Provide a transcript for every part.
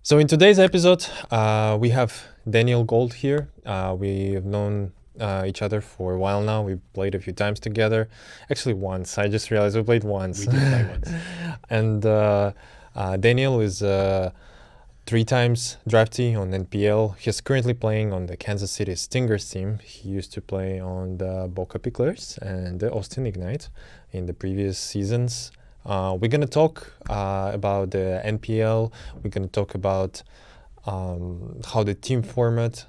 So in today's episode, we have Daniel Gold here. We've known each other for a while now. We played a few times together. Actually, once. I just realized we played once. We did play once. And Daniel is 3 times draftee on NPL. He's currently playing on the Kansas City Stingers team. He used to play on the Boca Picklers and the Austin Ignite in the previous seasons. We're going to talk about the NPL. We're going to talk about how the team format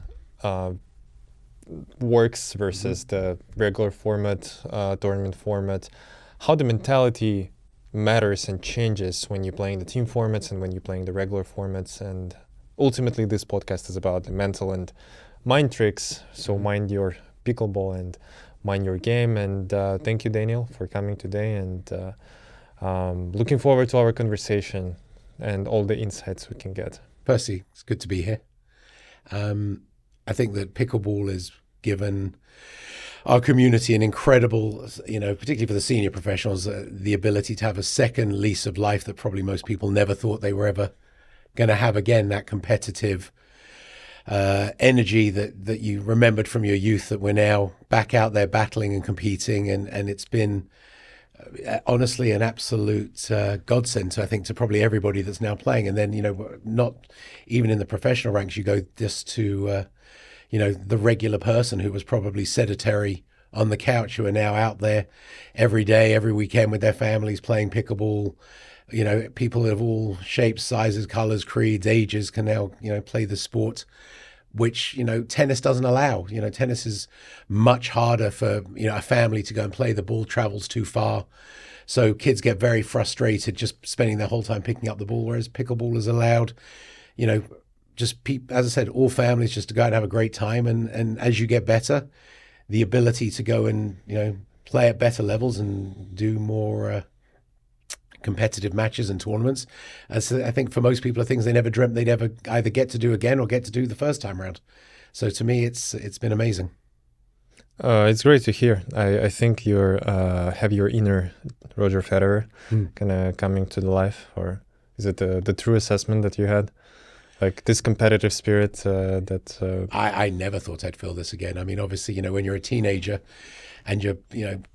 works versus the regular format, tournament format, how the mentality matters and changes when you're playing the team formats and when you're playing the regular formats. And ultimately, this podcast is about the mental and mind tricks. So mind your pickleball and mind your game. And thank you, Daniel, for coming today. And looking forward to our conversation and all the insights we can get. Percy, it's good to be here. I think that pickleball has given our community an incredible, particularly for the senior professionals, the ability to have a second lease of life that probably most people never thought they were ever going to have again, that competitive energy that you remembered from your youth, that we're now back out there battling and competing. And it's been honestly an absolute godsend, I think, to probably everybody that's now playing. And then, not even in the professional ranks, you go just to, the regular person who was probably sedentary on the couch, who are now out there every day, every weekend with their families playing pickleball. People of all shapes, sizes, colors, creeds, ages can now, play the sport, which, tennis doesn't allow. Tennis is much harder for, a family to go and play. The ball travels too far. So kids get very frustrated just spending their whole time picking up the ball, whereas pickleball is allowed, as I said, all families just to go out and have a great time. And as you get better, the ability to go and, play at better levels and do more competitive matches and tournaments. As I think for most people are things they never dreamt they'd ever either get to do again or get to do the first time around. So to me, it's been amazing. It's great to hear. I think you're have your inner Roger Federer kind of coming to the life, or is it the true assessment that you had? Like this competitive spirit I never thought I'd feel this again. I mean, obviously, when you're a teenager and you're,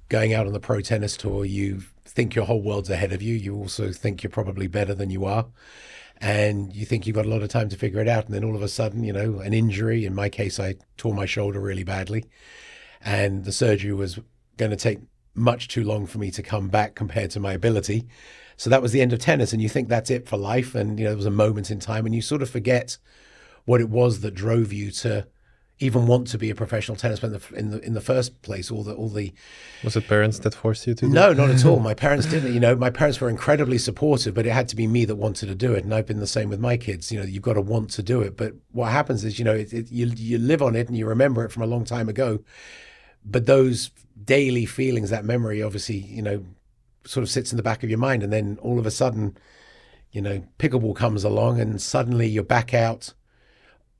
going out on the pro tennis tour, you think your whole world's ahead of you. You also think you're probably better than you are. And you think you've got a lot of time to figure it out. And then all of a sudden, an injury. In my case, I tore my shoulder really badly. And the surgery was going to take much too long for me to come back compared to my ability. So that was the end of tennis, and you think that's it for life. And, there was a moment in time, and you sort of forget what it was that drove you to even want to be a professional tennis player in the first place. All the Was it parents that forced you to do No, it? not at all. My parents didn't. My parents were incredibly supportive, but it had to be me that wanted to do it. And I've been the same with my kids. You've got to want to do it. But what happens is, you live on it and you remember it from a long time ago. But those daily feelings, that memory, obviously, sort of sits in the back of your mind. And then all of a sudden, pickleball comes along and suddenly you're back out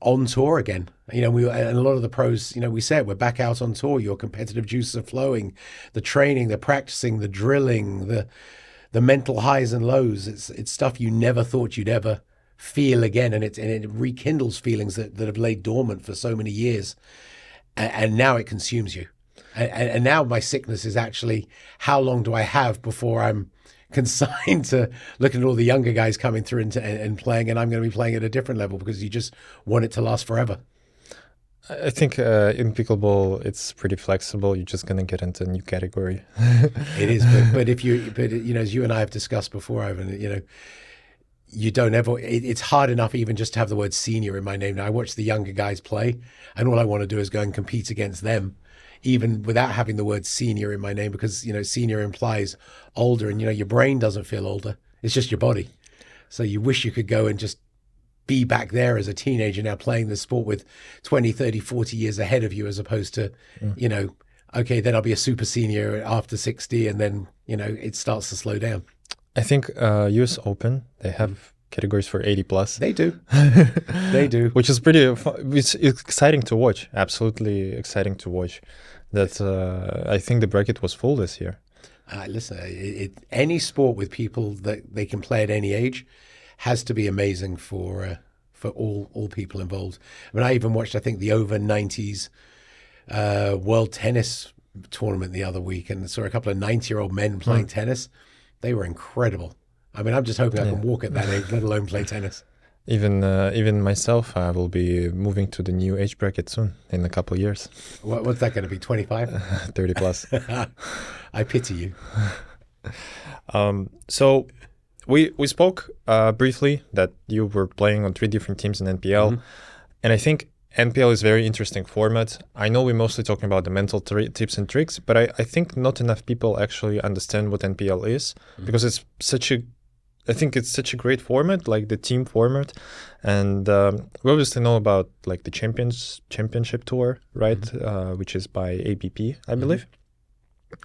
on tour again. And a lot of the pros, we said we're back out on tour. Your competitive juices are flowing, the training, the practicing, the drilling, the mental highs and lows. It's stuff you never thought you'd ever feel again. And it rekindles feelings that have laid dormant for so many years. And now it consumes you. And now my sickness is actually, how long do I have before I'm consigned to looking at all the younger guys coming through and playing, and I'm going to be playing at a different level because you just want it to last forever. I think in pickleball, it's pretty flexible. You're just going to get into a new category. It is, but as you and I have discussed before, Ivan, you don't ever, it's hard enough even just to have the word senior in my name. Now I watch the younger guys play, and all I want to do is go and compete against them, even without having the word senior in my name, because, senior implies older, and, your brain doesn't feel older. It's just your body. So you wish you could go and just be back there as a teenager now playing the sport with 20, 30, 40 years ahead of you, as opposed to, okay, then I'll be a super senior after 60, and then, it starts to slow down. I think US Open, they have categories for 80 plus. They do. They do. Which is pretty fun. It's exciting to watch. Absolutely exciting to watch. That I think the bracket was full this year. Listen, any sport with people that they can play at any age has to be amazing for for all people involved. I mean, I even watched, I think, the over 90s World Tennis tournament the other week, and saw a couple of 90-year-old men playing tennis. They were incredible. I mean, I'm just hoping I can walk at that age, let alone play tennis. Even myself, I will be moving to the new age bracket soon, in a couple of years. What's that going to be, 25? 30 plus. I pity you. So we spoke briefly that you were playing on 3 different teams in NPL, and I think NPL is a very interesting format. I know we're mostly talking about the mental tips and tricks, but I think not enough people actually understand what NPL is, because it's such a great format, like the team format, and we obviously know about like the championship tour, right? Which is by APP, I believe.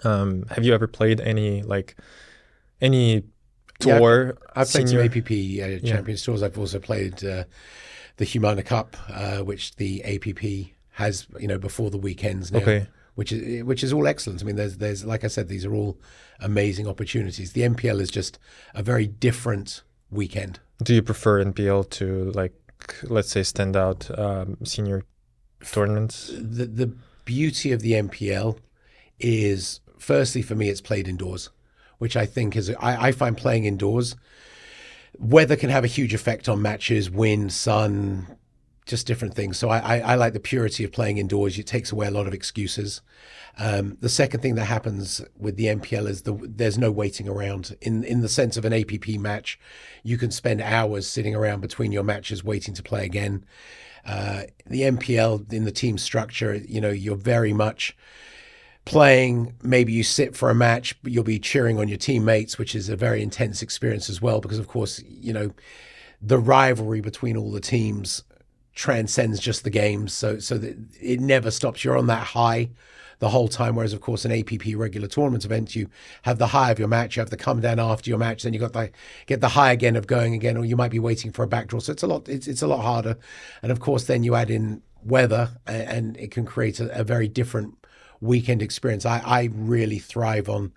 Have you ever played any tour? Yeah, I've played some APP Champions Tours. I've also played the Humana Cup, which the APP has, before the weekends now. Okay. Which is all excellent. I mean, there's like I said, these are all amazing opportunities. The NPL is just a very different weekend. Do you prefer NPL to, like, let's say, standout senior tournaments? The beauty of the NPL is, firstly, for me, it's played indoors, which I think is, I find playing indoors, weather can have a huge effect on matches, wind, sun, just different things. So I like the purity of playing indoors. It takes away a lot of excuses. The second thing that happens with the NPL is there's no waiting around. In the sense of an APP match, you can spend hours sitting around between your matches waiting to play again. The NPL, in the team structure, you're very much playing. Maybe you sit for a match, but you'll be cheering on your teammates, which is a very intense experience as well, because of course, the rivalry between all the teams transcends just the games, so that it never stops. You're on that high the whole time, whereas of course an APP regular tournament event, you have the high of your match, you have the come down after your match, then you get the high again of going again, or you might be waiting for a backdraw. So it's a lot harder, and of course then you add in weather, and it can create a very different weekend experience. I really thrive on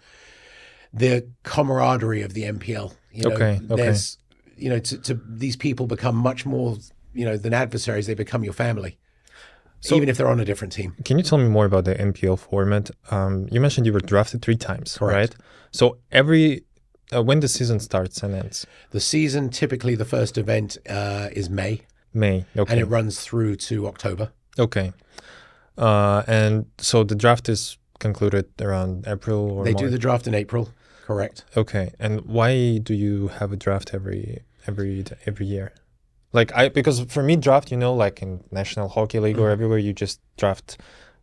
the camaraderie of the NPL. There's to these people become much more than adversaries. They become your family, so, even if they're on a different team. Can you tell me more about the NPL format? You mentioned you were drafted 3 times, correct? Right? So every when the season starts and ends? The season, typically the first event is May. Okay. And it runs through to October. Okay. And so the draft is concluded around April or They March? do the draft in April, correct. Okay. And why do you have a draft every year? Because for me, draft, like in National Hockey League or everywhere, you just draft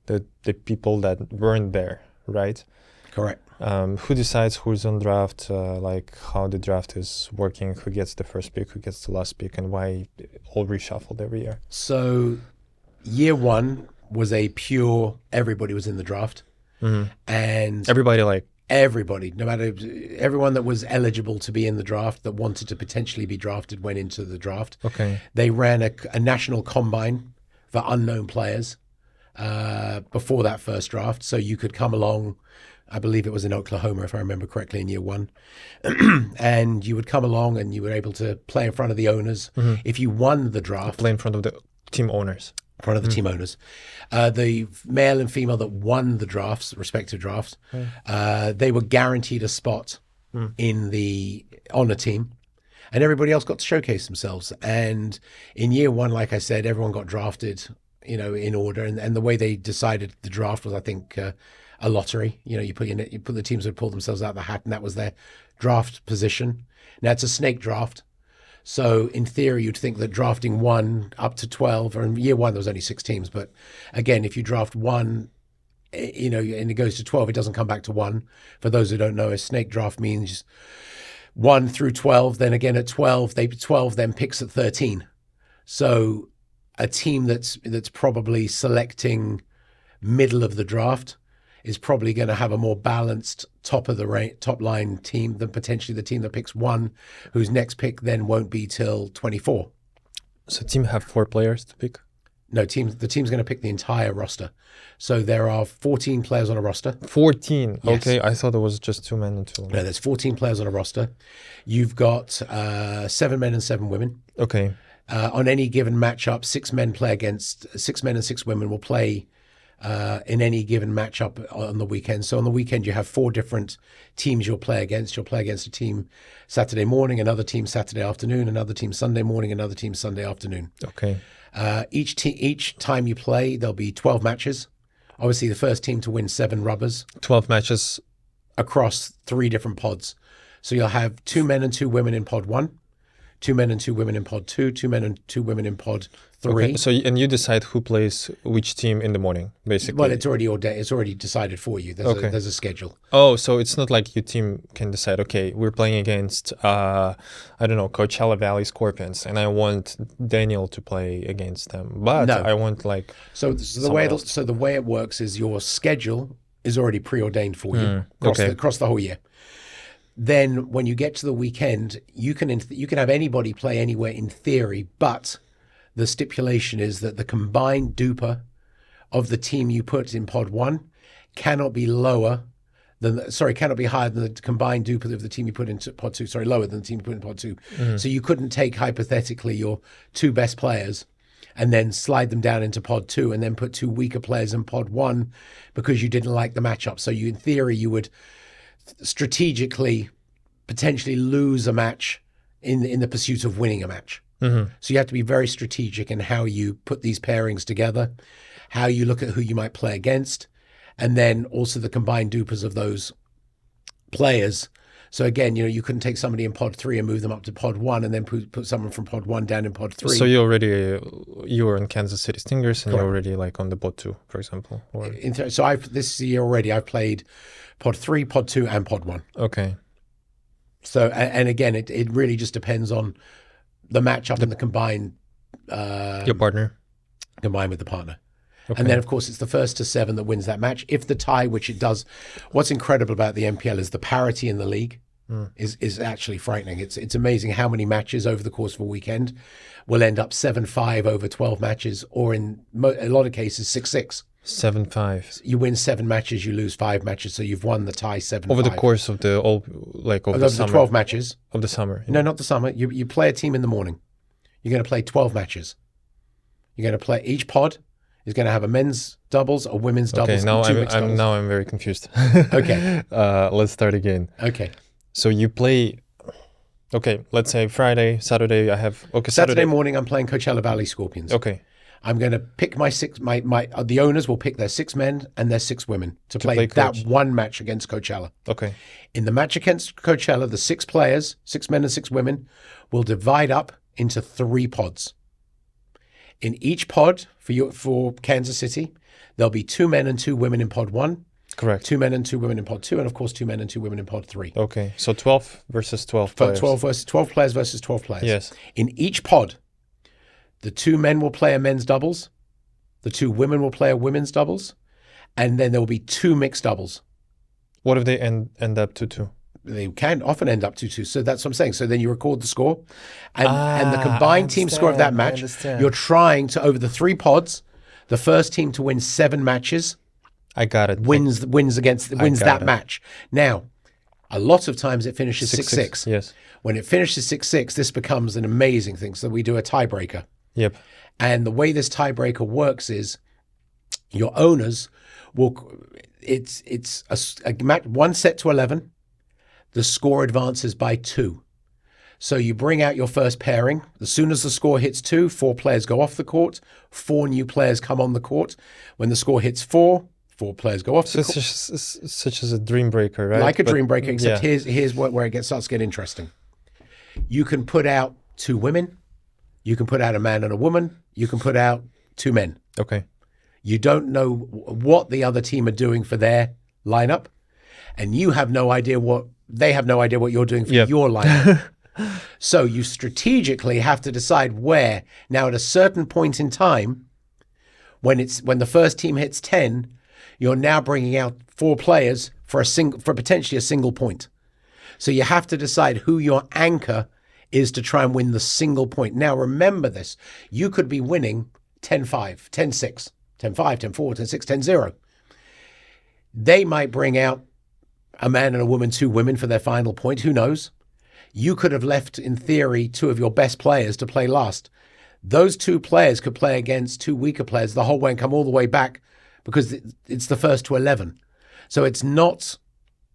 the people that weren't there, right? Correct. Who decides who's on draft, how the draft is working, who gets the first pick, who gets the last pick, and why all reshuffled every year? So year 1 was a pure, everybody was in the draft. And everybody, no matter, everyone that was eligible to be in the draft, that wanted to potentially be drafted, went into the draft. Okay. They ran a national combine for unknown players before that first draft. So you could come along, I believe it was in Oklahoma, if I remember correctly, in year 1. And you would come along and you were able to play in front of the owners. If you won the draft. Play in front of the team owners. Front of the team owners. The male and female that won the drafts, respective drafts, they were guaranteed a spot on a team, and everybody else got to showcase themselves. And in year 1, like I said, everyone got drafted, in order. And the way they decided the draft was, I think, a lottery. You put the teams would pull themselves out of the hat, and that was their draft position. Now it's a snake draft. So in theory, you'd think that drafting 1 up to 12, or in year 1, there was only 6 teams. But again, if you draft 1, and it goes to 12, it doesn't come back to 1. For those who don't know, a snake draft means 1 through 12. Then again at 12, 12 then picks at 13. So a team that's probably selecting middle of the draft is probably going to have a more balanced top line team than potentially the team that picks 1, whose next pick then won't be till 24. So team have 4 players to pick? No, the team's going to pick the entire roster. So there are 14 players on a roster. 14? Yes. Okay, I thought it was just 2 men and 2 women. No, there's 14 players on a roster. You've got 7 men and 7 women. Okay. On any given matchup, 6 men play against 6 men and 6 women will play in any given matchup on the weekend. So on the weekend, you have 4 different teams you'll play against. You'll play against a team Saturday morning, another team Saturday afternoon, another team Sunday morning, another team Sunday afternoon. Okay. Each time you play, there'll be 12 matches. Obviously, the first team to win 7 rubbers 12 matches. across 3 different pods. So you'll have 2 men and 2 women in pod 1, 2 men and 2 women in pod 2, 2 men and 2 women in pod 3. Okay. So and you decide who plays which team in the morning, basically. Well, it's already decided for you. There's a schedule. Oh, so it's not like your team can decide, okay, we're playing against, I don't know, Coachella Valley Scorpions, and I want Daniel to play against them. But No. I want like... So the way it works is your schedule is already preordained for you across the whole year. Then when you get to the weekend, you can have anybody play anywhere in theory, but the stipulation is that the combined DUPR of the team you put in pod 1 cannot be higher than the combined DUPR of the team you put into pod 2. Sorry, lower than the team you put in pod 2. So you couldn't take hypothetically your 2 best players and then slide them down into pod 2 and then put 2 weaker players in pod 1 because you didn't like the matchup. So in theory, you would strategically potentially lose a match in the pursuit of winning a match. So you have to be very strategic in how you put these pairings together, how you look at who you might play against, and then also the combined DUPRs of those players. So again, you couldn't take somebody in pod 3 and move them up to pod 1 and then put someone from pod 1 down in pod 3. So you were in Kansas City Stingers and you're already like on the pod 2, for example. Or... So this year already I've played pod 3, pod 2, and pod 1. Okay. So and again, it really just depends on the matchup and the combined your partner combined with the partner. Okay. And then, of course, it's the first to 7 that wins that match. If the tie, which it does, what's incredible about the NPL is the parity in the league is actually frightening. It's amazing how many matches over the course of a weekend will end up 7-5 over 12 matches, or in a lot of cases 6-6. 7-5. You win 7 matches, you lose 5 matches, so you've won the tie 7-5 over the course of the the summer. 12 matches Of the summer. No, not the summer. You play a team in the morning. You're going to play 12 matches. You're going to play, each pod is going to have a men's doubles, a women's doubles, now and 2 mixed doubles. now I'm very confused. Okay. Let's start again. Okay. So you play, okay, let's say Friday, Saturday, I have, okay, Saturday morning, I'm playing Coachella Valley Scorpions. Okay. I'm going to pick the owners will pick their 6 men and their 6 women to play that coach. one match against Coachella. Okay. In the match against Coachella, the 6 players, 6 men and 6 women, will divide up into 3 pods. In each pod for Kansas City, there'll be 2 men and 2 women in pod 1. Correct. 2 men and 2 women in pod 2, and of course 2 men and 2 women in pod 3. Okay. So 12 versus 12 players. 12 players versus 12 players. Yes. In each pod, the 2 men will play a men's doubles, the 2 women will play a women's doubles, and then there will be 2 mixed doubles. What if they end up 2-2? They can often end up 2-2. So that's what I'm saying. So then you record the score, and the combined team score of that match, you're trying to, over the 3 pods, the first team to win 7 matches I got it. wins that match. Now, a lot of times it finishes 6-6. Yes. When it finishes 6-6, this becomes an amazing thing. So we do a tiebreaker. Yep. And the way this tiebreaker works is your owners will, it's a match, 1 set to 11. The score advances by 2. So you bring out your first pairing. As soon as the score hits 2, 4 players go off the court. 4 new players come on the court. When the score hits 4 players go off the court. Such as a dream breaker, right? Like a dream breaker, except here's where it starts to get interesting. You can put out 2 women. You can put out a man and a woman. You can put out 2 men. Okay. You don't know what the other team are doing for their lineup, and you have no idea they have no idea what you're doing for your lineup. So you strategically have to decide where. Now, at a certain point in time, when the first team hits 10, you're now bringing out 4 players for potentially a single point. So you have to decide who your anchor is to try and win the single point. Now, remember this. You could be winning 10-5, 10-6, 10-5, 10-4, 10-6, 10-0. They might bring out a man and a woman, 2 women for their final point. Who knows? You could have left, in theory, 2 of your best players to play last. those two players could play against two weaker players the whole way and come all the way back because it's the first to 11. So it's not,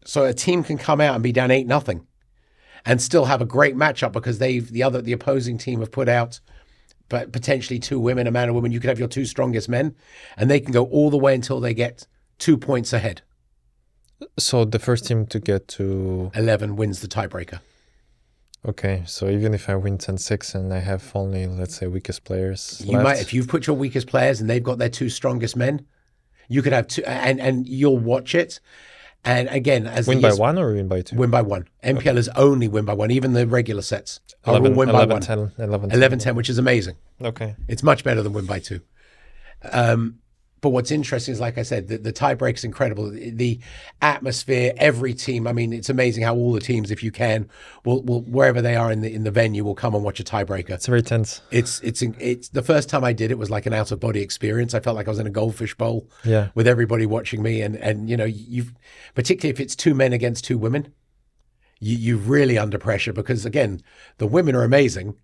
so a team can come out and be down 8-0 and still have a great matchup because the opposing team have put out but potentially two women, a man and woman. You could have your two strongest men and they can go all the way until they get 2 points ahead. So the first team to get to 11 wins the tiebreaker. Okay, so even if I win 10-6 and I have only, let's say, weakest players You left, might, if you've put your weakest players and they've got their two strongest men, you could have two, and you'll watch it. And again, as win by one or win by two? Win by one. NPL is only win by one. Even the regular sets are 11, all win 11, by one. 10, 11, 11-10, which is amazing. Okay. It's much better than win by two. But what's interesting is, like I said, the tiebreak is incredible. The atmosphere, every team. I mean, it's amazing how all the teams, if you can, will wherever they are in the venue, will come and watch a tiebreaker. It's very tense. It's the first time I did it was like an out of body experience. I felt like I was in a goldfish bowl with everybody watching me, and you know, particularly if it's two men against two women, you're really under pressure because again, the women are amazing.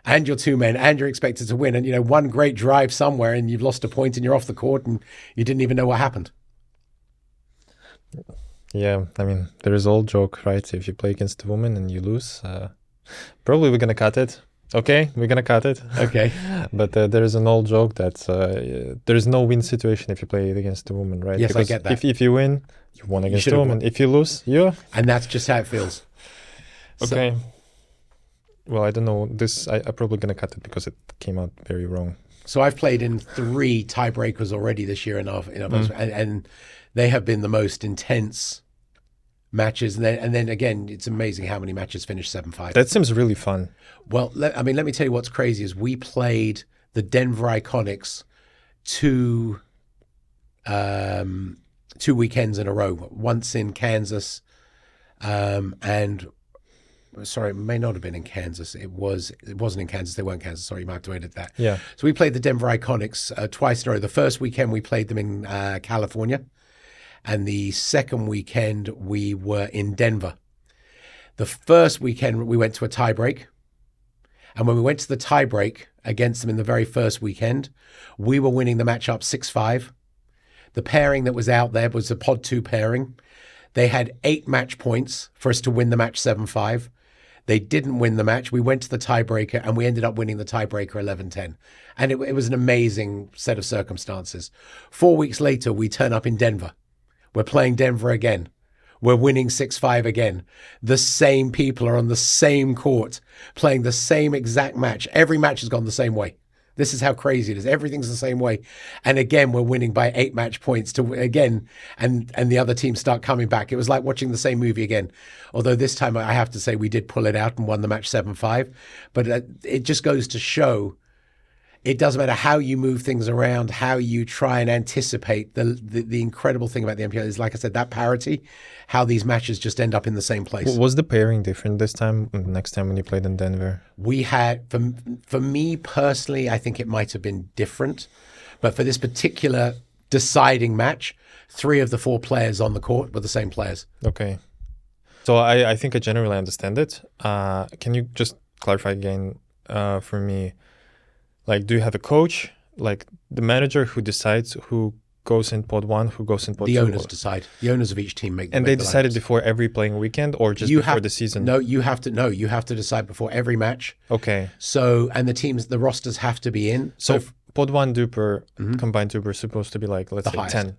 And you're two men, and you're expected to win. And, you know, one great drive somewhere, and you've lost a point, and you're off the court, and you didn't even know what happened. Yeah, I mean, there is old joke, right? If you play against a woman and you lose, probably we're going to cut it. Okay, we're going to cut it. Okay. But there is an old joke that there is no win situation if you play against a woman, right? Yes, because I get that. If you win, you won against a woman. If you lose, you... And that's just how it feels. Okay. Well, I don't know. I'm probably going to cut it because it came out very wrong. So I've played in 3 tiebreakers already this year, and they have been the most intense matches. And then again, it's amazing how many matches finish 7-5. That seems really fun. Well, let me tell you what's crazy is we played the Denver Iconics two weekends in a row. Once in Kansas, and sorry, it may not have been in Kansas. It wasn't in Kansas. They weren't Kansas. Sorry, you might have to edit that. Yeah. So we played the Denver Iconics twice in a row. The first weekend we played them in California, and the second weekend we were in Denver. The first weekend we went to a tiebreak, and when we went to the tiebreak against them in the very first weekend, we were winning the match up 6-5. The pairing that was out there was a Pod 2 pairing. They had 8 match points for us to win the match 7-5. They didn't win the match. We went to the tiebreaker and we ended up winning the tiebreaker 11-10. And it was an amazing set of circumstances. 4 weeks later, we turn up in Denver. We're playing Denver again. We're winning 6-5 again. The same people are on the same court playing the same exact match. Every match has gone the same way. This is how crazy it is. Everything's the same way. And again, we're winning by 8 match points to again, and the other teams start coming back. It was like watching the same movie again. Although this time I have to say we did pull it out and won the match 7-5. But it just goes to show it doesn't matter how you move things around, how you try and anticipate. The incredible thing about the NPL is, like I said, that parity, how these matches just end up in the same place. Was the pairing different this time, next time when you played in Denver? We had, for me personally, I think it might have been different. But for this particular deciding match, 3 of the 4 players on the court were the same players. Okay. So I think I generally understand it. Can you just clarify again for me? Like, do you have a coach, like the manager who decides who goes in pod 1, who goes in pod 2? The owners decide. The owners of each team make. And they decided before every playing weekend, or just before the season? No, you have to decide before every match. Okay. So, and the rosters have to be in. So pod 1 DUPR, combined DUPR is supposed to be like, let's say highest. 10.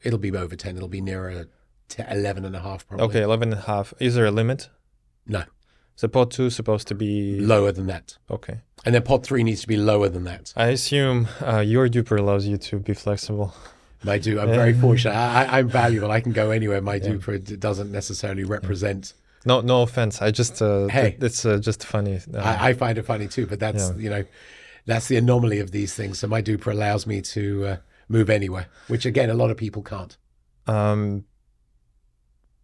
It'll be over 10. It'll be nearer 11.5 probably. Okay, 11.5. Is there a limit? No. So pod 2 is supposed to be lower than that. Okay. And then pod 3 needs to be lower than that. I assume your DUPR allows you to be flexible. I'm very fortunate. I'm valuable. I can go anywhere. My DUPR doesn't necessarily represent. No offense. I just it's just funny. I find it funny too, but that's that's the anomaly of these things. So my DUPR allows me to move anywhere, which again a lot of people can't.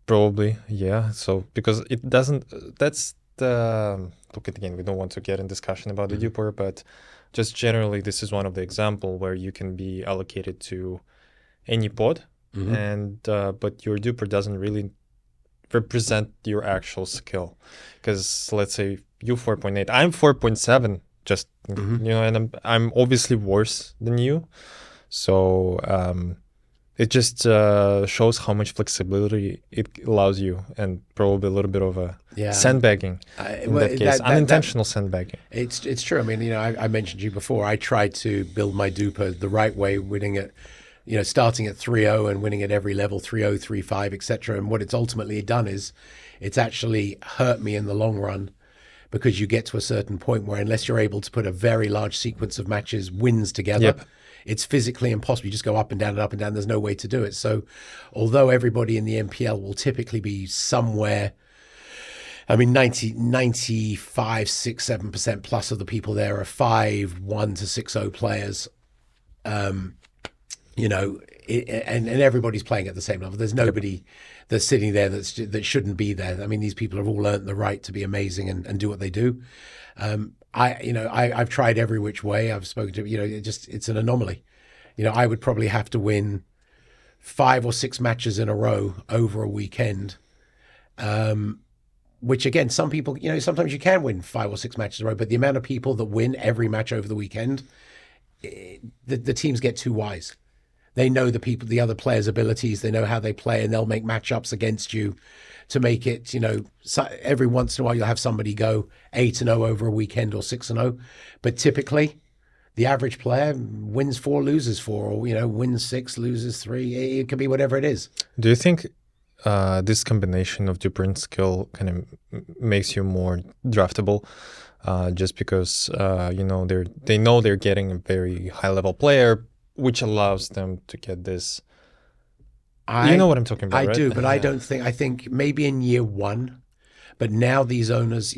Probably, yeah. So because it doesn't. That's look at again. We don't want to get in discussion about the DUPR, but just generally, this is one of the example where you can be allocated to any pod, and but your DUPR doesn't really represent your actual skill. Because let's say you 4.8, I'm 4.7. just and I'm obviously worse than you, so it just shows how much flexibility it allows you, and probably a little bit of a sandbagging in that case, unintentional sandbagging. It's true. I mean, I mentioned to you before, I tried to build my DUPR the right way, winning it, starting at 3-0 and winning at every level, 3-0, 3-5, etc. And what it's ultimately done is it's actually hurt me in the long run, because you get to a certain point where unless you're able to put a very large sequence of matches, wins together, it's physically impossible. You just go up and down and up and down. There's no way to do it. So although everybody in the NPL will typically be somewhere, I mean, 95, 6, 7% plus of the people there are 5-1 to 6-0 players, and everybody's playing at the same level. There's nobody that's sitting there that shouldn't be there. I mean, these people have all earned the right to be amazing and do what they do. I've tried every which way. I've spoken to, it's an anomaly. I would probably have to win 5 or 6 matches in a row over a weekend. Which again, some people, sometimes you can win 5 or 6 matches in a row, but the amount of people that win every match over the weekend, the teams get too wise. They know the other players' abilities. They know how they play, and they'll make matchups against you to make it, every once in a while you'll have somebody go 8-0 over a weekend or 6-0. But typically the average player wins 4, loses 4, or, wins 6, loses 3. It could be whatever it is. Do you think this combination of DUPR skill kind of makes you more draftable? Just because, they know they're getting a very high level player, which allows them to get this. You know what I'm talking about, I right? do, but I think maybe in year 1, but now these owners,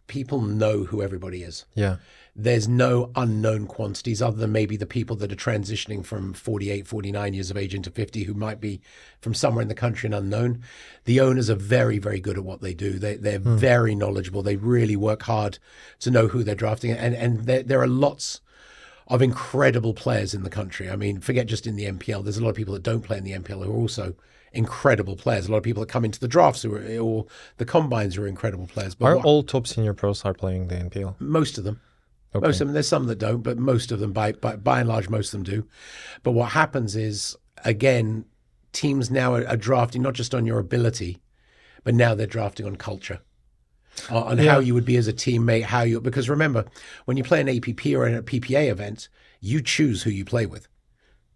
people know who everybody is. Yeah. There's no unknown quantities other than maybe the people that are transitioning from 48, 49 years of age into 50, who might be from somewhere in the country and unknown. The owners are very, very good at what they do. They're very knowledgeable. They really work hard to know who they're drafting. And there are lots of incredible players in the country. I mean, forget just in the NPL. There's a lot of people that don't play in the NPL who are also incredible players. A lot of people that come into the drafts or the combines are incredible players. But all top senior pros are playing the NPL? Most of them. Okay. Most of them. There's some that don't, but most of them, by and large, most of them do. But what happens is, again, teams now are drafting not just on your ability, but now they're drafting on culture. On how you would be as a teammate, because remember, when you play an APP or a PPA event, you choose who you play with.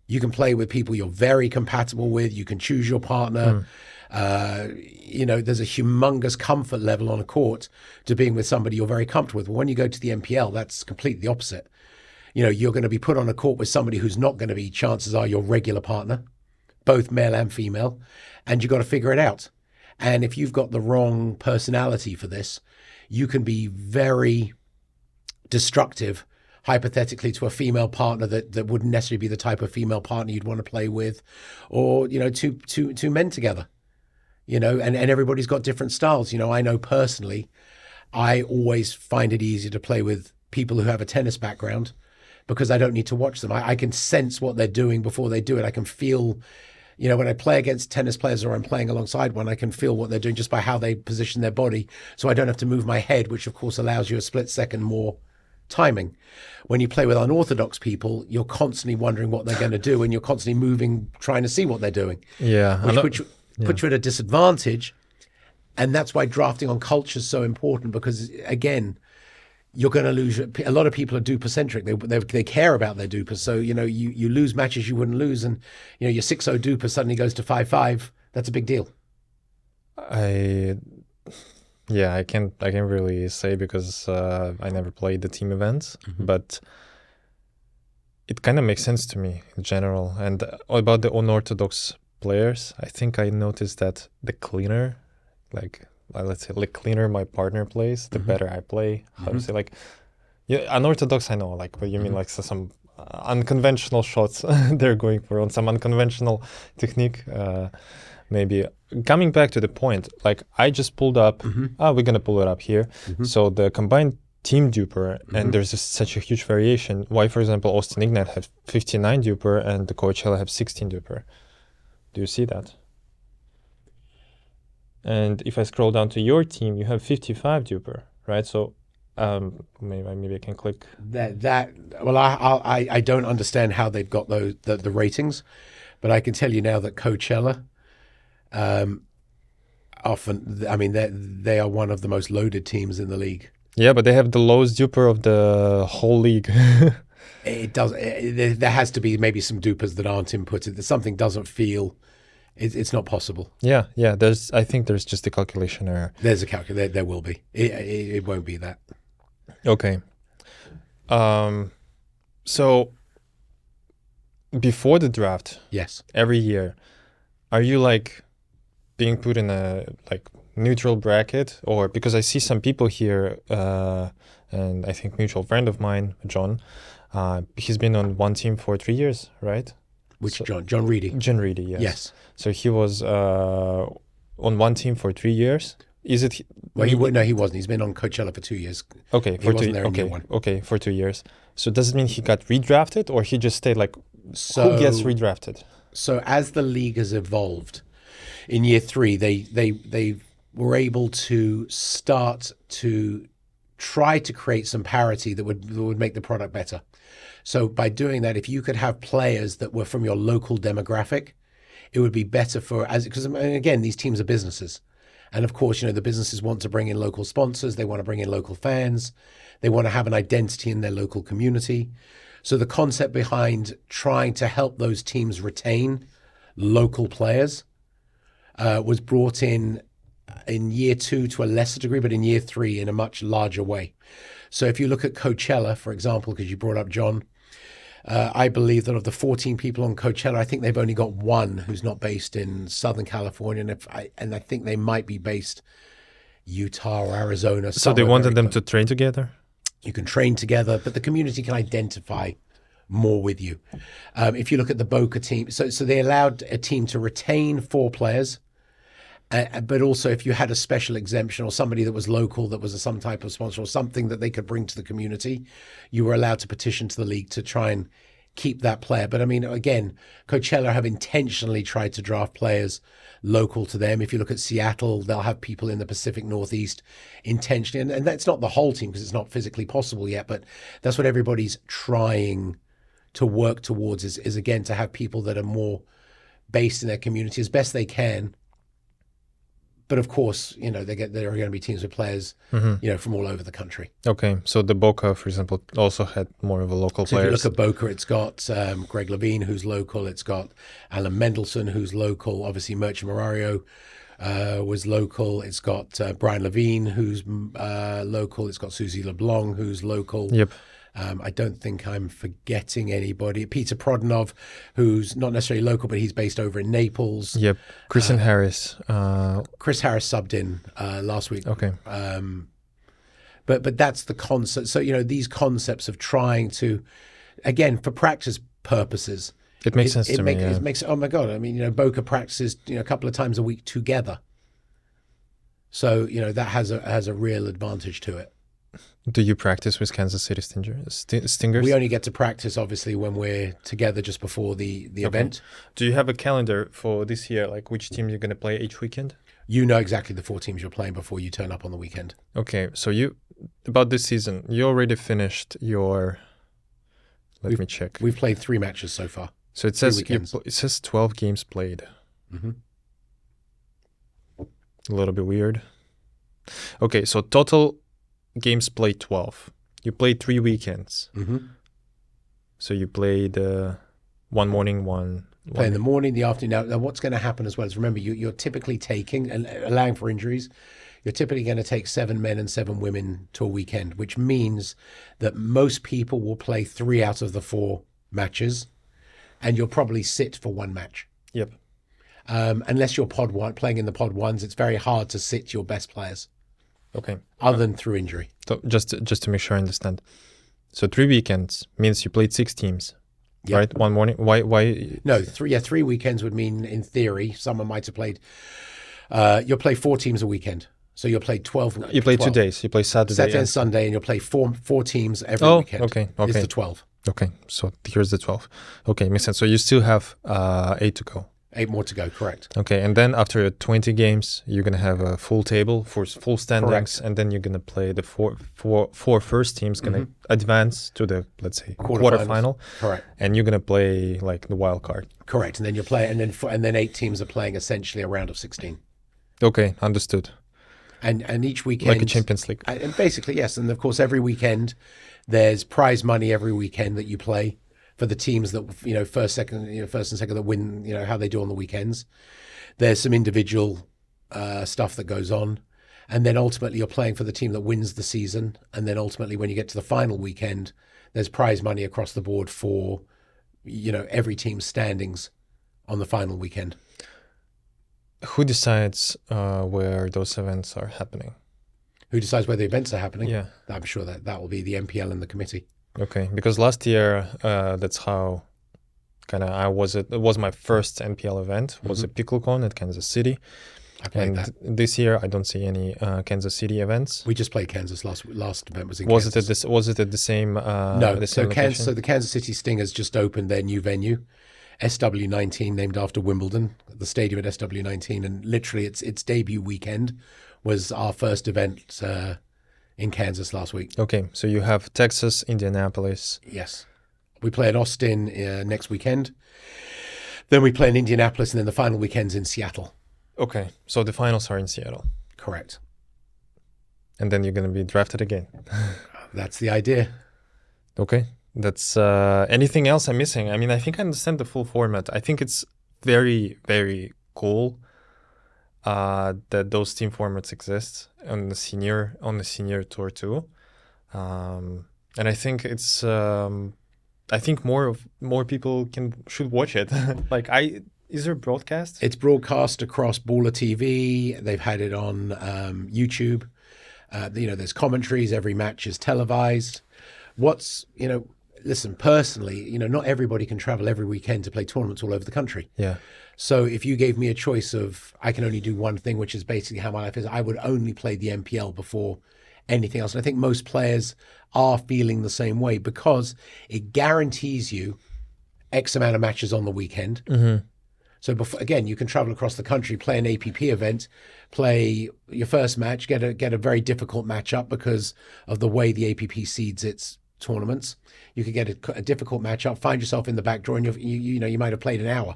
You can play with people you're very compatible with. You can choose your partner. There's a humongous comfort level on a court to being with somebody you're very comfortable with. But when you go to the NPL, that's completely the opposite. You're going to be put on a court with somebody who's not going to be, chances are, your regular partner, both male and female, and you've got to figure it out. And if you've got the wrong personality for this, you can be very destructive, hypothetically, to a female partner that wouldn't necessarily be the type of female partner you'd want to play with, or, two men together, and everybody's got different styles. I know personally, I always find it easier to play with people who have a tennis background because I don't need to watch them. I can sense what they're doing before they do it. I can feel, when I play against tennis players or I'm playing alongside one, I can feel what they're doing just by how they position their body. So I don't have to move my head, which of course allows you a split second more timing. When you play with unorthodox people, you're constantly wondering what they're going to do, and you're constantly moving, trying to see what they're doing. Yeah. Which puts you at a disadvantage. And that's why drafting on culture is so important, because again, you're going to lose. A lot of people are DUPR centric. They care about their DUPR. So, you lose matches you wouldn't lose. And, your 6-0 DUPR suddenly goes to 5-5. That's a big deal. I can't really say because I never played the team events, but it kind of makes sense to me in general. And about the unorthodox players, I think I noticed that the cleaner, let's say, the cleaner my partner plays, the better I play. How to say, unorthodox, I know, what you mean, some unconventional shots they're going for on some unconventional technique. Maybe coming back to the point, I just pulled up, we're going to pull it up here. So the combined team DUPR, and there's just such a huge variation. Why, for example, Austin Ignite have 59 DUPR and the Coachella have 16 DUPR. Do you see that? And if I scroll down to your team, you have 55 DUPR, right? So Maybe I can click. Well, I don't understand how they've got the ratings, but I can tell you now that Coachella, often, I mean, they are one of the most loaded teams in the league. Yeah, but they have the lowest DUPR of the whole league. It does. There has to be maybe some DUPRs that aren't inputted. That something doesn't feel. It's not possible. Yeah. I think there's just a calculation error. There's a calculator. There will be. It won't be that. Okay. So before the draft, Yes. every year, are you like being put in a like neutral bracket, or because I see some people here, and I think mutual friend of mine, John, he's been on one team for 3 years, right? Which John? John Reedy. John Reedy, yes. Yes. So he was on one team for 3 years. Is it? Well, he wasn't. He's been on Coachella for 2 years. Okay, He for wasn't 2. there in year Okay, one. okay, for 2 years. So does it mean he got redrafted, or he just stayed? Like, So who gets redrafted? So as the league has evolved, in year 3, they were able to start to try to create some parity that would make the product better. So by doing that, if you could have players that were from your local demographic, it would be better because again, these teams are businesses. And of course, the businesses want to bring in local sponsors. They want to bring in local fans. They want to have an identity in their local community. So the concept behind trying to help those teams retain local players was brought in year 2 to a lesser degree, but in year 3 in a much larger way. So if you look at Coachella, for example, because you brought up John, I believe that of the 14 people on Coachella, I think they've only got one who's not based in Southern California, and I think they might be based Utah or Arizona. So they wanted them to train together? You can train together, but the community can identify more with you. If you look at the Boca team, so they allowed a team to retain 4 players, but also if you had a special exemption or somebody that was local, that was some type of sponsor or something that they could bring to the community, you were allowed to petition to the league to try and keep that player. But I mean, again, Coachella have intentionally tried to draft players local to them. If you look at Seattle, they'll have people in the Pacific Northeast intentionally. And that's not the whole team because it's not physically possible yet, but that's what everybody's trying to work towards is again, to have people that are more based in their community as best they can. But of course, there are going to be teams with players, from all over the country. Okay, so the Boca, for example, also had more of a local So players. if you look at Boca, it's got Greg Levine, who's local. It's got Alan Mendelson, who's local. Obviously, Merchant Marario was local. It's got Brian Levine, who's local. It's got Susie LeBlanc, who's local. Yep. I don't think I'm forgetting anybody. Peter Prodanov, who's not necessarily local, but he's based over in Naples. Yep. Kristen Harris. Chris Harris subbed in last week. Okay. But that's the concept. So, these concepts of trying to, again, for practice purposes. It makes sense to me. Yeah. It makes, oh my God. I mean, Boca practices, a couple of times a week together. So, that has a real advantage to it. Do you practice with Kansas City Stingers? We only get to practice, obviously, when we're together just before the event. Do you have a calendar for this year, like which team you're going to play each weekend? You know exactly the 4 teams you're playing before you turn up on the weekend. Okay, so about this season, you already finished your, let me check. We've played 3 matches so far. So it says 12 games played. Mm-hmm. A little bit weird. Okay, so total games played 12. You played 3 weekends. Mm-hmm. So you played one morning, one play in the morning, the afternoon. Now what's going to happen as well is, remember, you're typically taking, and allowing for injuries, you're typically going to take 7 men and 7 women to a weekend, which means that most people will play 3 out of the 4 matches, and you'll probably sit for 1 match. Yep. Unless you're playing in the pod ones, it's very hard to sit your best players. Okay. Other than through injury. So just to make sure I understand. So 3 weekends means you played 6 teams, Yep. right? One morning. Why? No, 3 weekends would mean, in theory, someone might have played. You'll play 4 teams a weekend, so you'll play 12. You play 2 days. You play Saturday and Sunday, and you'll play four teams every weekend. Okay. It's the 12. Okay, so here's the 12. Okay, makes sense. So you still have 8 to go. 8 more to go, correct. Okay, and then after 20 games, you're gonna have a full table for full standings, Correct. and then you're gonna play the four first teams gonna advance to the, let's say, Quarterfinals. quarterfinal, Correct. and you're gonna play like the wild card. Correct. And then you're playing, and then 8 teams are playing essentially a round of 16. Okay, understood. And each weekend, Like a Champions League. and basically yes, and of course every weekend there's prize money every weekend that you play for the teams that first and second that win. How they do on the weekends. There's some individual stuff that goes on, and then ultimately you're playing for the team that wins the season. And then ultimately, when you get to the final weekend, there's prize money across the board for every team's standings on the final weekend. Who decides where those events are happening? Who decides where the events are happening? Yeah. I'm sure that will be the NPL and the committee. Okay, because last year that's how it was my first NPL event, was a PickleCon at Kansas City. I played that. This year I don't see any Kansas City events. We just played Kansas. Last event was in Was Kansas. Was it at the same No. the same location? So the Kansas City Stingers just opened their new venue, SW19, named after Wimbledon, the stadium at SW19, and literally its debut weekend was our first event in Kansas last week. Okay, so you have Texas, Indianapolis. Yes. We play in Austin next weekend. Then we play in Indianapolis, and then the final weekend's in Seattle. Okay, so the finals are in Seattle. Correct. And then you're going to be drafted again. That's the idea. Okay, that's anything else I'm missing? I mean, I think I understand the full format. I think it's very, very cool that those team formats exist on the senior tour too. And I think it's I think more people should watch it. Is there a broadcast? It's broadcast across Baller TV. They've had it on YouTube. There's commentaries. Every match is televised. Listen, personally, not everybody can travel every weekend to play tournaments all over the country. Yeah. So if you gave me a choice of, I can only do one thing, which is basically how my life is, I would only play the NPL before anything else. And I think most players are feeling the same way because it guarantees you X amount of matches on the weekend. Mm-hmm. So again, you can travel across the country, play an APP event, play your first match, get a very difficult matchup because of the way the APP seeds its tournaments. You could get a difficult matchup, find yourself in the back draw, and you might have played an hour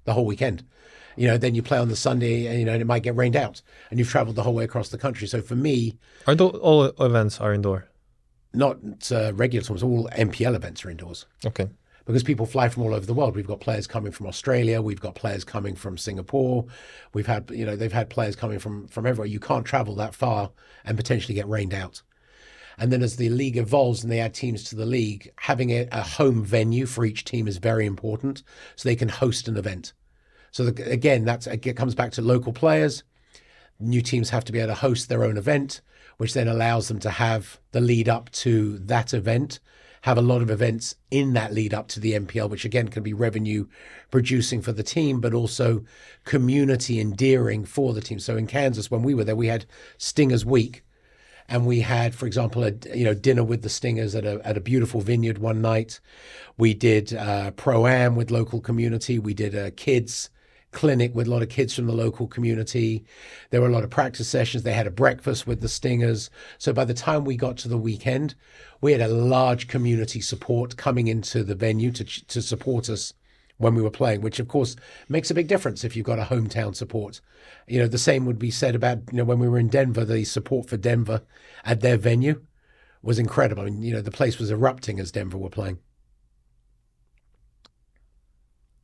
the whole weekend. Then you play on the Sunday, and it might get rained out, and you've traveled the whole way across the country. So for me, all events are indoor? not regular tournaments, all NPL events are indoors. Okay. Because people fly from all over the world. We've got players coming from Australia. We've got players coming from Singapore. We've had, they've had players coming from everywhere. You can't travel that far and potentially get rained out. And then as the league evolves and they add teams to the league, having a home venue for each team is very important so they can host an event. So again, it comes back to local players. New teams have to be able to host their own event, which then allows them to have the lead up to that event, have a lot of events in that lead up to the NPL, which again can be revenue producing for the team, but also community endearing for the team. So in Kansas, when we were there, we had Stingers Week, and we had, for example, dinner with the Stingers at a beautiful vineyard one night. We did Pro-Am with local community. We did a kids clinic with a lot of kids from the local community. There were a lot of practice sessions. They had a breakfast with the Stingers. So by the time we got to the weekend, we had a large community support coming into the venue to support us when we were playing, which of course makes a big difference if you've got a hometown support. The same would be said about, when we were in Denver, the support for Denver at their venue was incredible. I mean, the place was erupting as Denver were playing.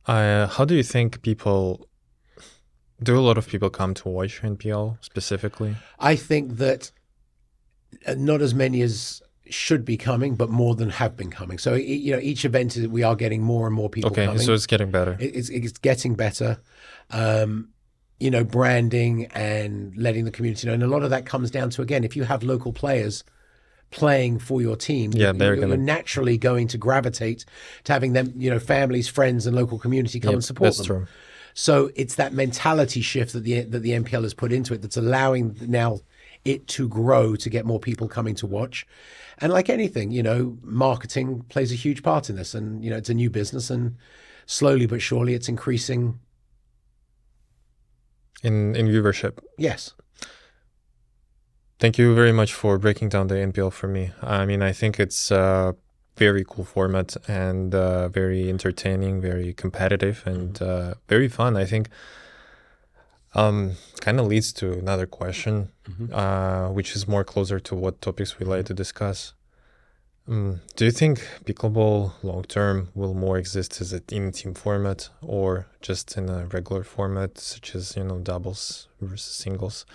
How do you think do a lot of people come to watch NPL specifically? I think that not as many as should be coming, but more than have been coming. So, each event we are getting more and more people coming. Okay, so it's getting better. It's getting better. Branding and letting the community know. And a lot of that comes down to, again, if you have local players playing for your team, you're naturally going to gravitate to having them, families, friends, and local community come and support them. True. So it's that mentality shift that the NPL has put into it that's allowing now it to grow, to get more people coming to watch. And like anything, marketing plays a huge part in this. And, it's a new business, and slowly but surely it's increasing in viewership. Yes. Thank you very much for breaking down the NPL for me. I mean, I think it's a very cool format and very entertaining, very competitive, and very fun. I think kind of leads to another question, which is more closer to what topics we like to discuss. Do you think pickleball long term will more exist as a in-team format or just in a regular format, such as doubles versus singles?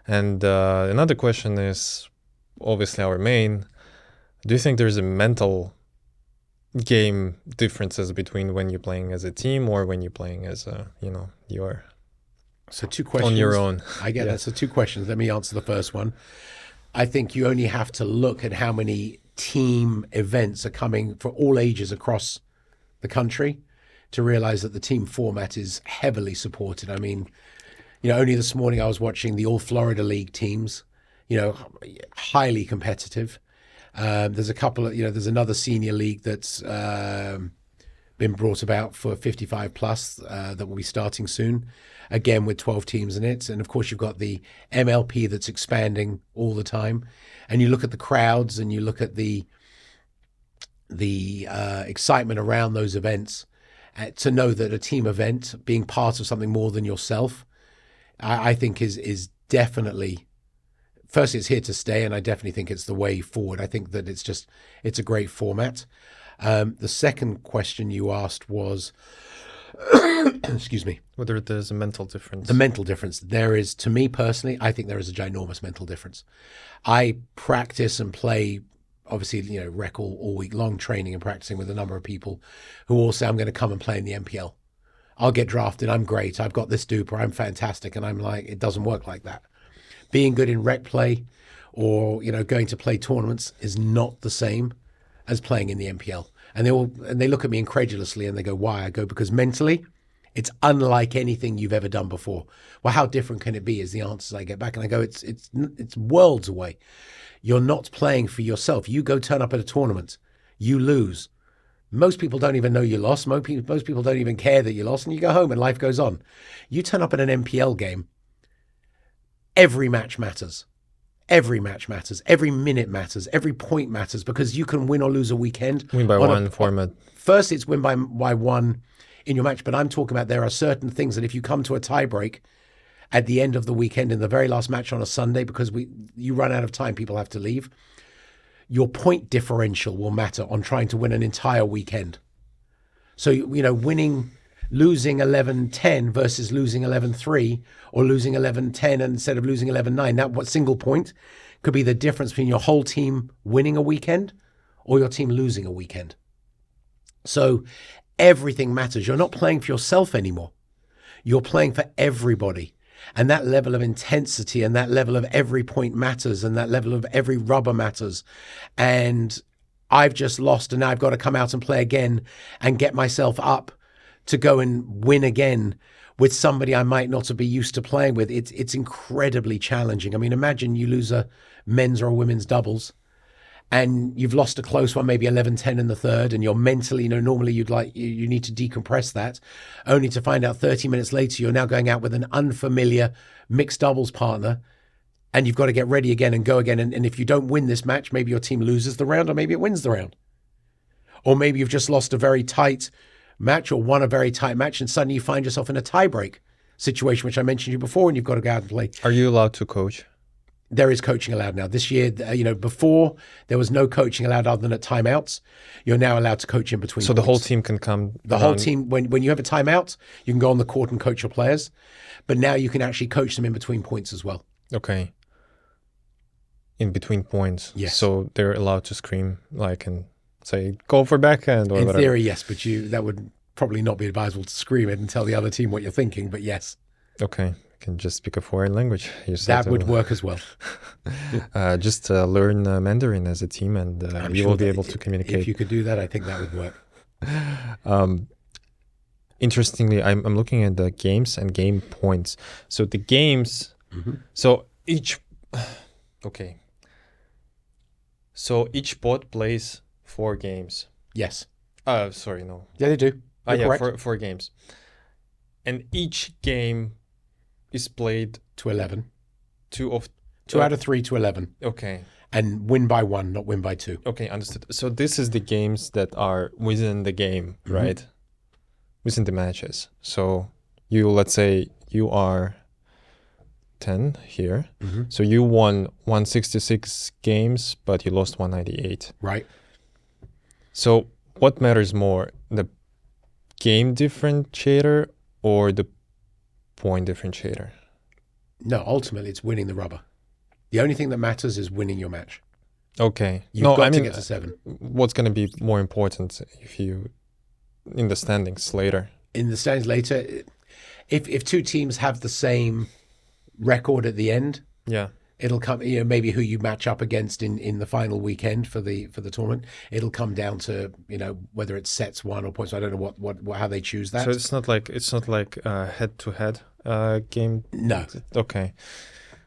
And another question is obviously our main. Do you think there's a mental game differences between when you're playing as a team or when you're playing as you're So 2 questions. on your own? I get that. So 2 questions. Let me answer the first one. I think you only have to look at how many team events are coming for all ages across the country to realize that the team format is heavily supported. I mean, only this morning I was watching the All Florida League teams, highly competitive. There's a couple of, there's another senior league that's been brought about for 55 plus that will be starting soon, again with 12 teams in it. And of course, you've got the MLP that's expanding all the time. And you look at the crowds and you look at the excitement around those events, to know that a team event, being part of something more than yourself, I think is definitely, firstly, it's here to stay, and I definitely think it's the way forward. I think that it's a great format. The second question you asked was, excuse me, whether there's a mental difference. The mental difference. There is, to me personally, I think there is a ginormous mental difference. I practice and play, obviously, rec all week long, training and practicing with a number of people who all say, I'm going to come and play in the NPL. I'll get drafted. I'm great. I've got this DUPR. I'm fantastic. And I'm like, it doesn't work like that. Being good in rec play or, going to play tournaments is not the same as playing in the NPL. And they look at me incredulously and they go, why? I go, because mentally, it's unlike anything you've ever done before. Well, how different can it be is the answers I get back. And I go, it's worlds away. You're not playing for yourself. You go turn up at a tournament. You lose. Most people don't even know you lost. Most people don't even care that you lost, and you go home and life goes on. You turn up at an NPL game, every match matters. Every match matters. Every minute matters. Every point matters, because you can win or lose a weekend. Win by one format. First, it's win by one in your match, but I'm talking about there are certain things that if you come to a tie break at the end of the weekend in the very last match on a Sunday, because you run out of time, people have to leave, your point differential will matter on trying to win an entire weekend. So, losing 11-10 versus losing 11-3, or losing 11-10 instead of losing 11-9, that what single point could be the difference between your whole team winning a weekend or your team losing a weekend. So everything matters. You're not playing for yourself anymore. You're playing for everybody. And that level of intensity and that level of every point matters, and that level of every rubber matters. And I've just lost, and now I've got to come out and play again and get myself up to go and win again with somebody I might not be used to playing with. It's incredibly challenging. I mean, imagine you lose a men's or a women's doubles and you've lost a close one, maybe 11-10 in the third, and you're mentally, normally you need to decompress that, only to find out 30 minutes later you're now going out with an unfamiliar mixed doubles partner, and you've got to get ready again and go again. And if you don't win this match, maybe your team loses the round, or maybe it wins the round. Or maybe you've just lost a very tight match or won a very tight match, and suddenly you find yourself in a tiebreak situation, which I mentioned to you before, and you've got to go out and play. Are you allowed to coach? There is coaching allowed now. This year, before there was no coaching allowed other than at timeouts. You're now allowed to coach in between. So the whole team can come. The whole team, when you have a timeout, you can go on the court and coach your players. But now you can actually coach them in between points as well. Okay. In between points. Yes. So they're allowed to scream and say, go for backhand or whatever. In theory, yes, but that would probably not be advisable to scream it and tell the other team what you're thinking, but yes. Okay. Can just speak a foreign language. That would work as well. Just learn Mandarin as a team, and you will be able to communicate. If you could do that, I think that would work. Interestingly, I'm looking at the games and game points. So the games, so each bot plays 4 games. Yes. Sorry, no. Yeah, they do. Yeah, 4 games. And each game is played to 11. two of 2 out of 3 to 11. Okay. And win by 1, not win by 2. Okay, understood. So this is the games that are within the game, right? Within the matches. So let's say you are 10 here. So you won 166 games, but you lost 198. Right. So what matters more, the game differentiator or the point differentiator? No, ultimately it's winning the rubber. The only thing that matters is winning your match. Okay. You've got to get to 7. What's going to be more important if you in the standings later? In the standings later, if 2 teams have the same record at the end, it'll come. Maybe who you match up against in the final weekend for the tournament. It'll come down to whether it's sets won or points. I don't know what how they choose that. So it's not like head to head game. No. Okay.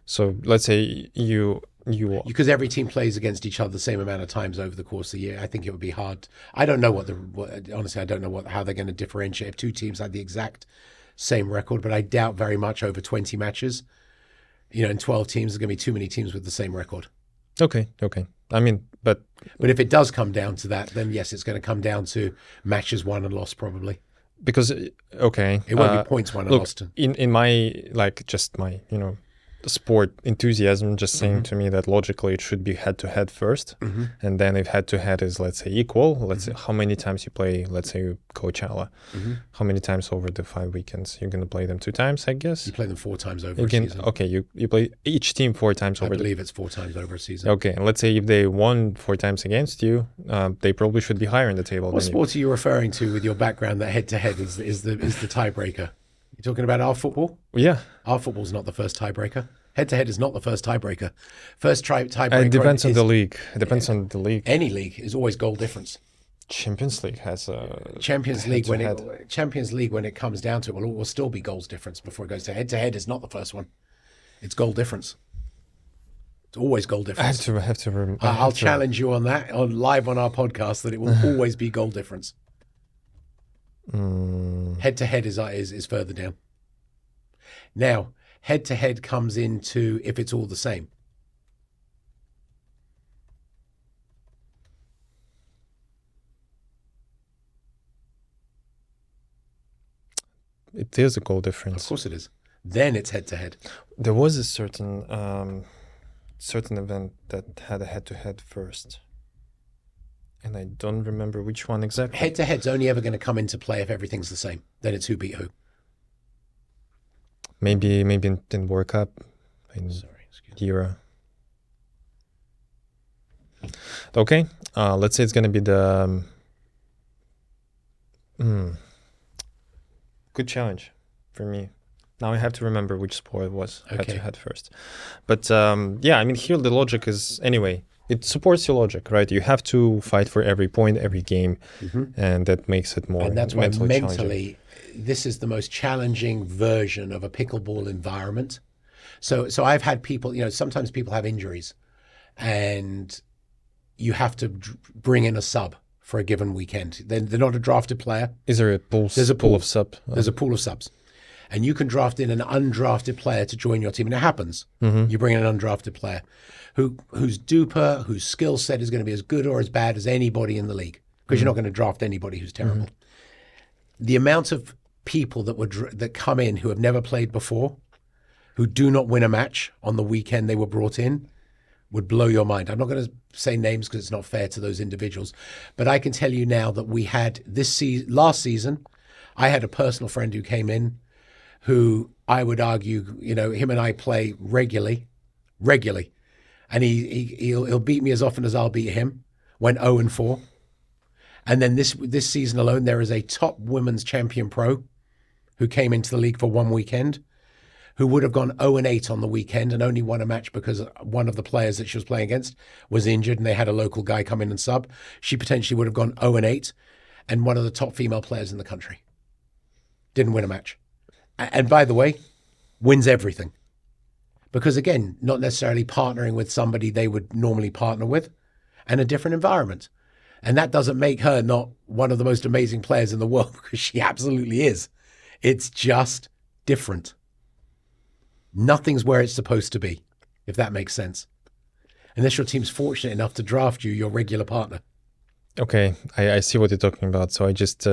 So let's say you because every team plays against each other the same amount of times over the course of the year. I think it would be hard. I don't know honestly, I don't know how they're going to differentiate if 2 teams had the exact same record, but I doubt very much over 20 matches. In 12 teams, there's going to be too many teams with the same record. Okay. I mean, but if it does come down to that, then yes, it's going to come down to matches won and lost probably. Because it won't be points won and lost. In my just my sport enthusiasm, just saying to me that logically it should be head to head first, and then if head to head is let's say equal, let's say how many times you play, let's say Coachella, how many times over the 5 weekends you're going to play them? 2 times, I guess. You play them 4 times over a season. Okay, you play each team 4 times over. I believe it's 4 times over a season. Okay, and let's say if they won 4 times against you, they probably should be higher in the table. What sport are you referring to with your background that head to head is the tiebreaker? You talking about our football? Yeah. Our football's not the first tiebreaker. Head-to-head is not the first tiebreaker. First tiebreaker. It depends on the league. It depends on the league. Any league is always goal difference. Champions League has a Champions League when it comes down to it will still be goals difference before it goes to head is not the first one. It's goal difference. It's always goal difference. I'll challenge you on that live on our podcast that it will always be goal difference. Head-to-head is further down. Now, head-to-head comes into if it's all the same. It is a goal difference. Of course it is. Then it's head-to-head. There was a certain event that had a head-to-head first. And I don't remember which one exactly. Head-to-head's only ever going to come into play if everything's the same. Then it's who beat who. Maybe it didn't work up in era. Okay, let's say it's going to be the good challenge for me. Now I have to remember which sport it was head-to-head first. But yeah, I mean, here the logic is, anyway, it supports your logic, right? You have to fight for every point, every game, and that makes it more mentally challenging. And that's why mentally, this is the most challenging version of a pickleball environment. So I've had people, sometimes people have injuries and you have to bring in a sub for a given weekend. They're not a drafted player. Is there a pool? There's a pool of sub. There's a pool of subs. And you can draft in an undrafted player to join your team. And it happens. You bring in an undrafted player whose DUPR, whose skill set is going to be as good or as bad as anybody in the league, because you're not going to draft anybody who's terrible. The amount of people that come in who have never played before, who do not win a match on the weekend they were brought in, would blow your mind. I'm not going to say names because it's not fair to those individuals, but I can tell you now that we had last season, I had a personal friend who came in who I would argue, him and I play regularly, and he'll beat me as often as I'll beat him. Went 0-4. And then this season alone, there is a top women's champion pro who came into the league for one weekend, who would have gone 0-8 on the weekend and only won a match because one of the players that she was playing against was injured and they had a local guy come in and sub. She potentially would have gone 0-8 and one of the top female players in the country. Didn't win a match. And by the way, wins everything. Because again, not necessarily partnering with somebody they would normally partner with and a different environment. And that doesn't make her not one of the most amazing players in the world, because she absolutely is. It's just different. Nothing's where it's supposed to be, if that makes sense. Unless your team's fortunate enough to draft you your regular partner. Okay, I see what you're talking about. So I just,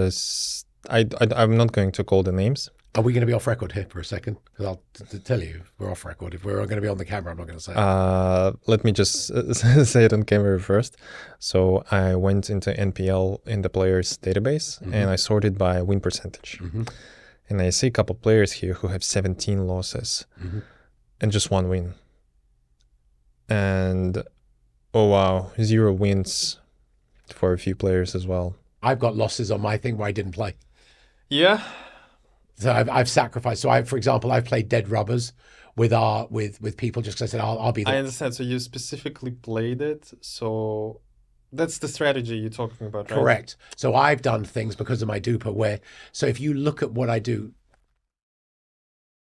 I'm not going to call the names. Are we going to be off record here for a second? Because I'll tell you, we're off record. If we're going to be on the camera, I'm not going to say it. Let me just say it on camera first. So I went into NPL in the players database and I sorted by win percentage. And I see a couple players here who have 17 losses and just 1 win. And oh wow, 0 wins for a few players as well. I've got losses on my thing where I didn't play. Yeah. So I've sacrificed. So for example, I've played dead rubbers with people just because I said I'll be there. I understand. So you specifically played it. So that's the strategy you're talking about, right? Correct. So I've done things because of my DUPR so if you look at what I do,